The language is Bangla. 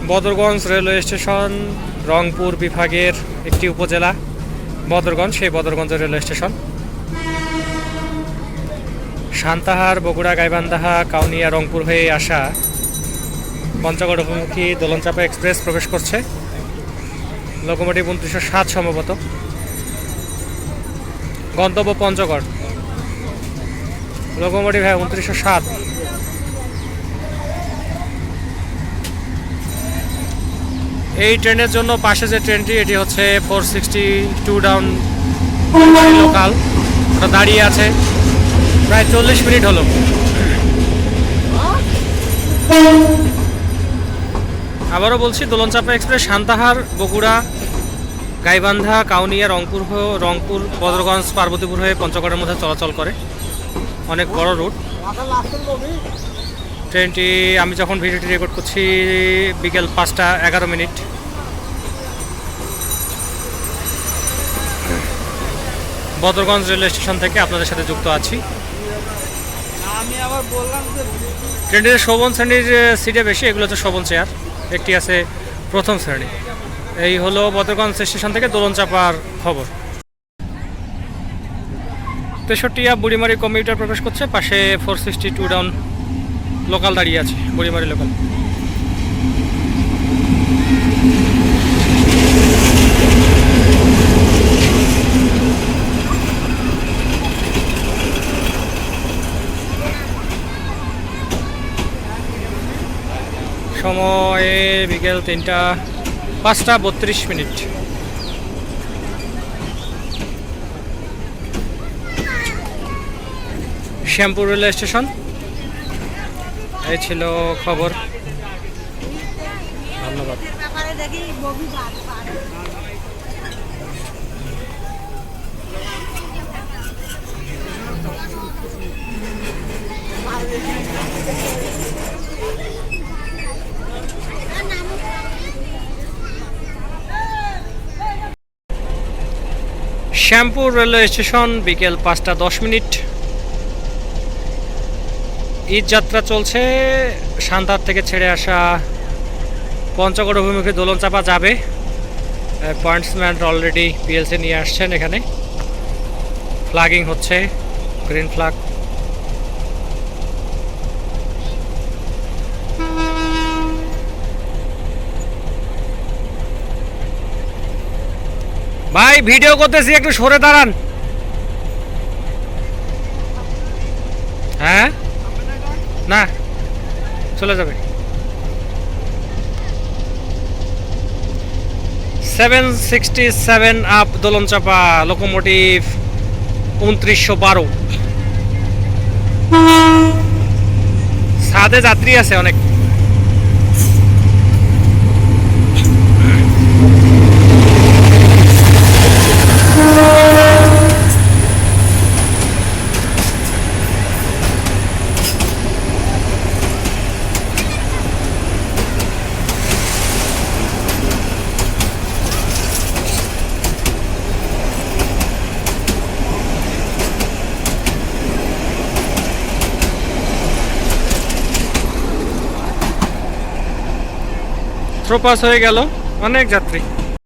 বদরগঞ্জ রেলওয়ে স্টেশন রংপুর বিভাগের একটি উপজেলা বদরগঞ্জ, সেই বদরগঞ্জ রেলওয়ে স্টেশন। সান্তাহার, বগুড়া, গাইবান্ধা, কাউনিয়া, রংপুর হয়ে আসা পঞ্চগড় অভিমুখী দোলনচাপা এক্সপ্রেস প্রবেশ করছে। লোকোমোটিভ 2907 সম্ভবত। গন্তব্য পঞ্চগড়। লোকোমোটিভ 2907। এই ট্রেনের জন্য পাশে যে ট্রেনটি, এটি হচ্ছে 462 ডাউন লোকাল, ওটা দাঁড়িয়ে আছে প্রায় 40 মিনিট হলো। আবারও বলছি, দোলনচাপা এক্সপ্রেস সান্তাহার, বগুড়া, গাইবান্ধা, কাউনিয়া, রংপুর, বদরগঞ্জ, পার্বতীপুর হয়ে পঞ্চগড়ের মধ্যে চলাচল করে। অনেক বড় রুট। ট্রেনটি আমি যখন ভিডিওটি রেকর্ড করছি বিকেল 5টা 11 মিনিট। বদরগঞ্জ রেলওয়ে স্টেশন থেকে আপনাদের সাথে যুক্ত আছি। ট্রেনের শোভন শ্রেণীর সিটে বেশি, এগুলো হচ্ছে শোভন চেয়ার। একটি আছে প্রথম শ্রেণী। এই হলো বদরগঞ্জ স্টেশন থেকে দোলনচাপার খবর। 63 বুড়িমারি কমিউটার প্রবেশ করছে। পাশে 462 ডাউন লোকাল দাঁড়িয়ে আছে, বুড়িমারি লোকাল। সময়ে বিকেল 5টা 32 মিনিট। Shyampur railway station. এই ছিল খবর। ধন্যবাদ। শ্যামপুর রেলওয়ে স্টেশন বিকেল 5টা 10 মিনিট। ঈদ যাত্রা চলছে। সান্তাহার থেকে ছেড়ে আসা পঞ্চগড় অভিমুখে দোলনচাপা যাবে। পয়েন্টসম্যান অলরেডি পিএলসি নিয়ে আসছেন। এখানে ফ্ল্যাগিং হচ্ছে, গ্রিন ফ্ল্যাগ। ভাই ভিডিও করতেছি, একটু সরে দাঁড়ান। হ্যাঁ না, চলে যাবে। 767 আপ দোলনচাপা, লোকোমোটিভ 2912। সাথে যাত্রী আছে অনেক। প্রপাস হয়ে গেল, অনেক যাত্রী।